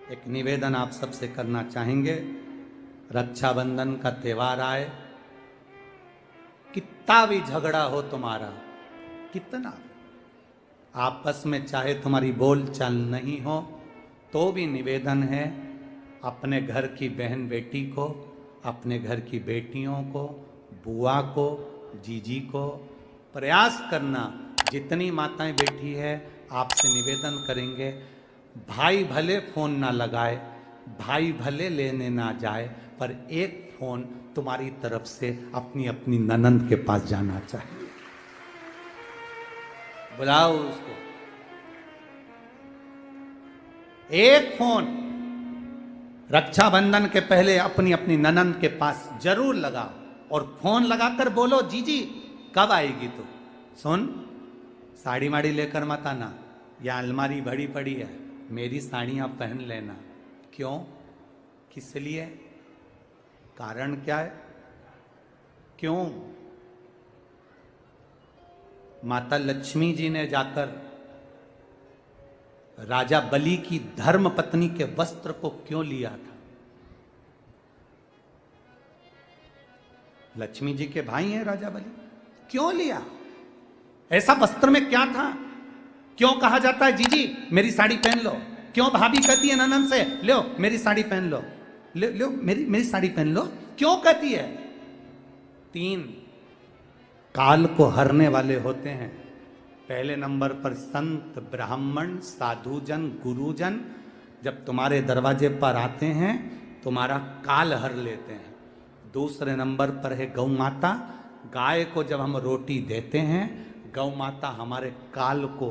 एक निवेदन आप सबसे करना चाहेंगे। रक्षाबंधन का त्योहार आए, कितना भी झगड़ा हो तुम्हारा, कितना आपस में चाहे तुम्हारी बोल चाल नहीं हो, तो भी निवेदन है अपने घर की बहन बेटी को, अपने घर की बेटियों को, बुआ को, जीजी को प्रयास करना। जितनी माताएं बैठी है आपसे निवेदन करेंगे, भाई भले फोन ना लगाए, भाई भले लेने ना जाए, पर एक फोन तुम्हारी तरफ से अपनी अपनी ननंद के पास जाना चाहिए। बुलाओ उसको, एक फोन रक्षाबंधन के पहले अपनी अपनी ननंद के पास जरूर लगाओ और फोन लगाकर बोलो, जीजी कब आएगी तू? सुन, साड़ी माड़ी लेकर मत आना, या अलमारी भरी पड़ी है, मेरी साड़ियां पहन लेना। क्यों, किस लिए, कारण क्या है? क्यों? माता लक्ष्मी जी ने जाकर राजा बलि की धर्म पत्नी के वस्त्र को क्यों लिया था? लक्ष्मी जी के भाई हैं राजा बलि, क्यों लिया? ऐसा वस्त्र में क्या था? क्यों कहा जाता है जीजी मेरी साड़ी पहन लो? क्यों भाभी कहती है ननंद से, लो मेरी साड़ी पहन लो, लो मेरी साड़ी पहन लो? क्यों कहती है? 3 काल को हरने वाले होते हैं। पहले नंबर पर संत, ब्राह्मण, साधुजन, गुरुजन जब तुम्हारे दरवाजे पर आते हैं तुम्हारा काल हर लेते हैं। दूसरे नंबर पर है गौ माता, गाय को जब हम रोटी देते हैं गौ माता हमारे काल को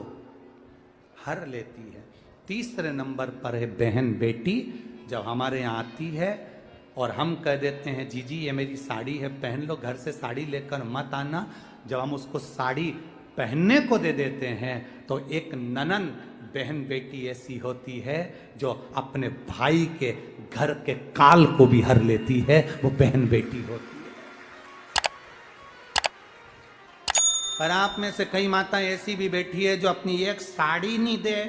हर लेती है। तीसरे नंबर पर है बहन बेटी, जब हमारे यहाँ आती है और हम कह देते हैं जीजी ये मेरी साड़ी है पहन लो, घर से साड़ी लेकर मत आना, जब हम उसको साड़ी पहनने को दे देते हैं तो एक ननन बहन बेटी ऐसी होती है जो अपने भाई के घर के काल को भी हर लेती है, वो बहन बेटी होती है। पर आप में से कई माताएं ऐसी भी बैठी है जो अपनी एक साड़ी नहीं दे,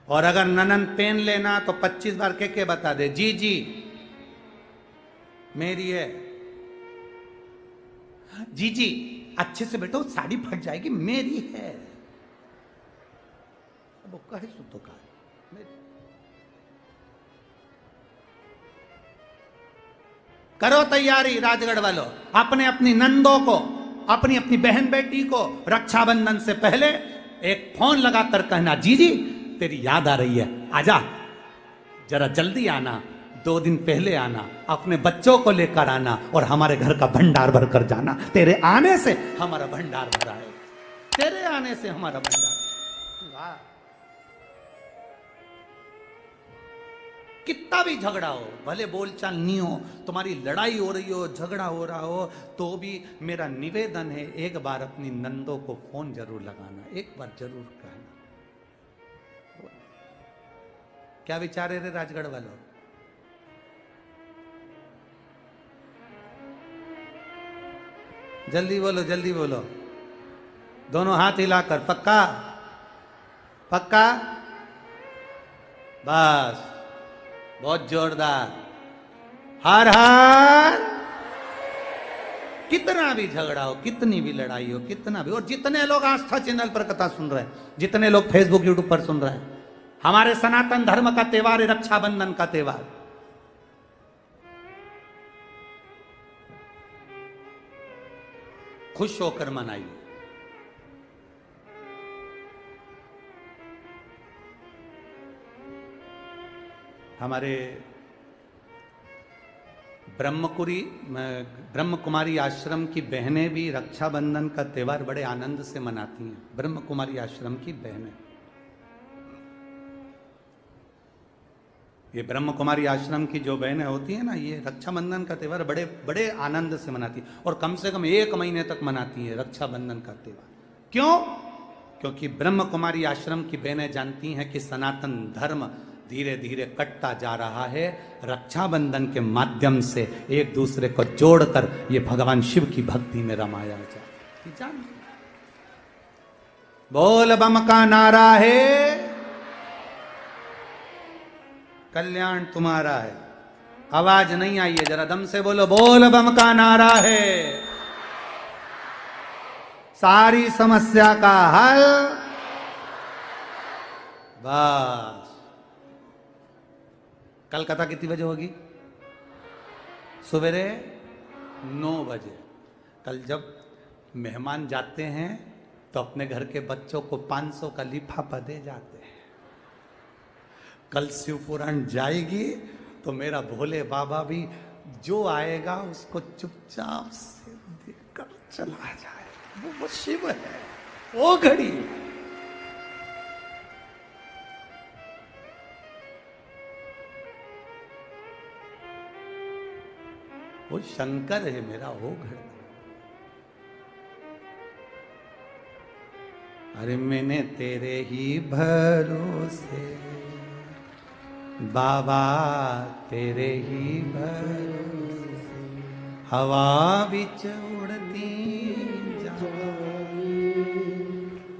और अगर ननन पहन लेना तो 25 बार के बता दे जी जी मेरी है, जी जी अच्छे से बैठो साड़ी फट जाएगी, मेरी है। वो कहे सुतो का करो तैयारी राजगढ़ वालों, अपने अपनी नंदों को, अपनी अपनी बहन बेटी को रक्षाबंधन से पहले एक फोन लगाकर कहना, जीजी तेरी याद आ रही है, आजा जरा जल्दी आना, 2 दिन पहले आना, अपने बच्चों को लेकर आना और हमारे घर का भंडार भर कर जाना। तेरे आने से हमारा भंडार भरा है, तेरे आने से हमारा भंडार। वाह, कितना भी झगड़ा हो, भले बोलचाल नहीं हो, तुम्हारी लड़ाई हो रही हो, झगड़ा हो रहा हो, तो भी मेरा निवेदन है एक बार अपनी नंदों को फोन जरूर लगाना, एक बार जरूर कहना। क्या विचार है रे राजगढ़ वालों? जल्दी बोलो, जल्दी बोलो, दोनों हाथ हिलाकर। पक्का पक्का, बस बहुत जोरदार, हर हर। कितना भी झगड़ा हो, कितनी भी लड़ाई हो, कितना भी, और जितने लोग आस्था चैनल पर कथा सुन रहे हैं, जितने लोग फेसबुक यूट्यूब पर सुन रहे हैं, हमारे सनातन धर्म का त्योहार है रक्षाबंधन का त्योहार। खुश होकर मनाइए। हमारे ब्रह्म कुमारी आश्रम की बहनें भी रक्षाबंधन का त्योहार बड़े आनंद से मनाती हैं। ब्रह्म कुमारी आश्रम की बहनें, ये ब्रह्म कुमारी आश्रम की जो बहनें होती हैं ना, ये रक्षाबंधन का त्योहार बड़े बड़े आनंद से मनाती हैं, और कम से कम 1 महीने तक मनाती हैं रक्षाबंधन का त्योहार। क्यों? क्योंकि ब्रह्म कुमारी आश्रम की बहनें जानती हैं कि सनातन धर्म धीरे धीरे कटता जा रहा है, रक्षाबंधन के माध्यम से एक दूसरे को जोड़कर ये भगवान शिव की भक्ति में रमाया जाए। बोल बम का नारा है, कल्याण तुम्हारा है। आवाज नहीं आई है, जरा दम से बोलो, बोल बम का नारा है। सारी समस्या का हल बस। कल कथा कितनी बजे होगी? सवेरे 9 बजे। कल जब मेहमान जाते हैं तो अपने घर के बच्चों को 500 का लिफाफा दे जाते हैं। कल शिव पुराण जाएगी तो मेरा भोले बाबा भी जो आएगा उसको चुपचाप से देखकर चला जाए। वो शिव है, वो घड़ी। वो शंकर है मेरा, वो घड़ी। अरे मैंने तेरे ही भरोसे बाबा, तेरे ही भरोसे हवा बिच उड़ती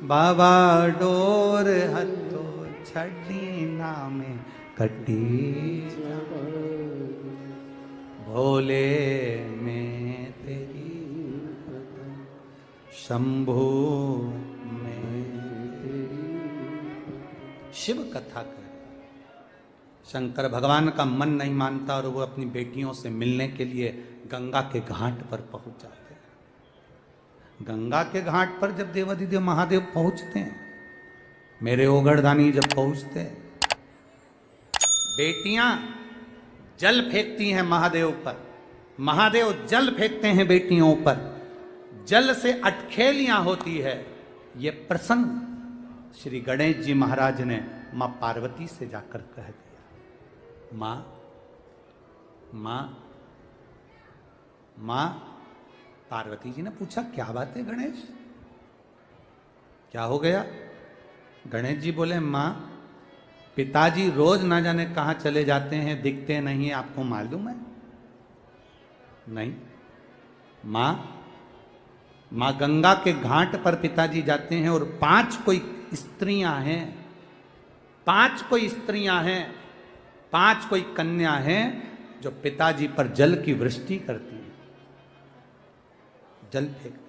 बाबा, डोर हथो छड़ी नामे कटी भोले में तेरी शंभू में तेरी। शिव कथा कर शंकर भगवान का मन नहीं मानता और वो अपनी बेटियों से मिलने के लिए गंगा के घाट पर पहुंच जाते हैं। गंगा के घाट पर जब देवाधिदेव महादेव पहुंचते हैं, मेरे ओगड़दानी जब पहुंचते हैं, बेटियां जल फेंकती हैं महादेव पर। महादेव जल फेंकते हैं बेटियों पर। जल से अटखेलियां होती है। ये प्रसंग श्री गणेश जी महाराज ने मां पार्वती से जाकर कह दिया। मां मां मां पार्वती जी ने पूछा, क्या बात है गणेश, क्या हो गया? गणेश जी बोले, मां पिताजी रोज ना जाने कहां चले जाते हैं, दिखते नहीं, आपको मालूम है? नहीं। मां गंगा के घाट पर पिताजी जाते हैं और 5 कोई स्त्रियां हैं, 5 कोई स्त्रियां हैं, 5 कोई कन्या हैं जो पिताजी पर जल की वृष्टि करती हैं, जल फेंकती।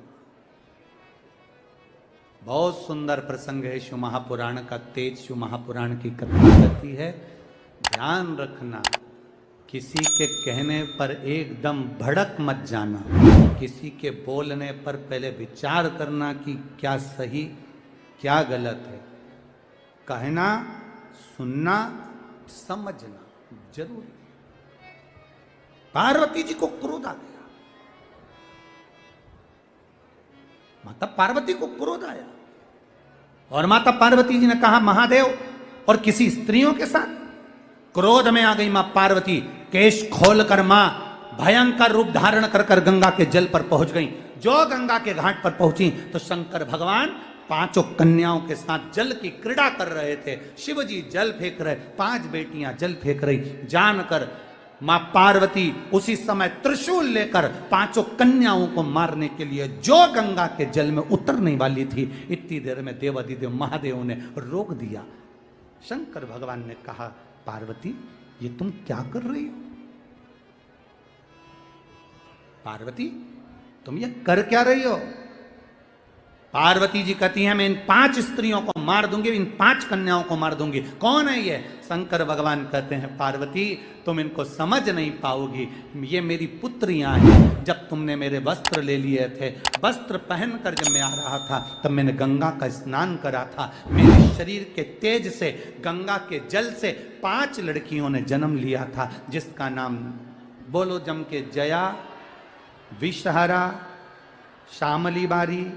बहुत सुंदर प्रसंग है शिव महापुराण का। तेज शिव महापुराण की कथा कहती है, ध्यान रखना, किसी के कहने पर एकदम भड़क मत जाना। किसी के बोलने पर पहले विचार करना कि क्या सही क्या गलत है। कहना, सुनना, समझना जरूरी। पार्वती जी को क्रोध आ गया। माता पार्वती को क्रोध आया और माता पार्वती जी ने कहा, महादेव और किसी स्त्रियों के साथ। क्रोध में आ गई मां पार्वती, केश खोलकर मां भयंकर रूप धारण कर कर गंगा के जल पर पहुंच गई। जो गंगा के घाट पर पहुंची तो शंकर भगवान 5 कन्याओं के साथ जल की क्रीड़ा कर रहे थे। शिव जी जल फेंक रहे, 5 बेटियां जल फेंक रही। जानकर मां पार्वती उसी समय त्रिशूल लेकर 5 कन्याओं को मारने के लिए जो गंगा के जल में उतरने वाली थी, इतनी देर में देवाधिदेव महादेव ने रोक दिया। शंकर भगवान ने कहा, पार्वती ये तुम क्या कर रही हो? पार्वती तुम ये कर क्या रही हो? पार्वती जी कहती हैं, मैं इन 5 स्त्रियों को मार दूंगी, इन 5 कन्याओं को मार दूंगी। कौन है ये? शंकर भगवान कहते हैं, पार्वती तुम इनको समझ नहीं पाओगी, ये मेरी पुत्रियां हैं। जब तुमने मेरे वस्त्र ले लिए थे, वस्त्र पहनकर जब मैं आ रहा था तब मैंने गंगा का स्नान करा था। मेरे शरीर के तेज से, गंगा के जल से 5 लड़कियों ने जन्म लिया था, जिसका नाम बोलो जम के, जया, विषहरा, श्यामली बारी,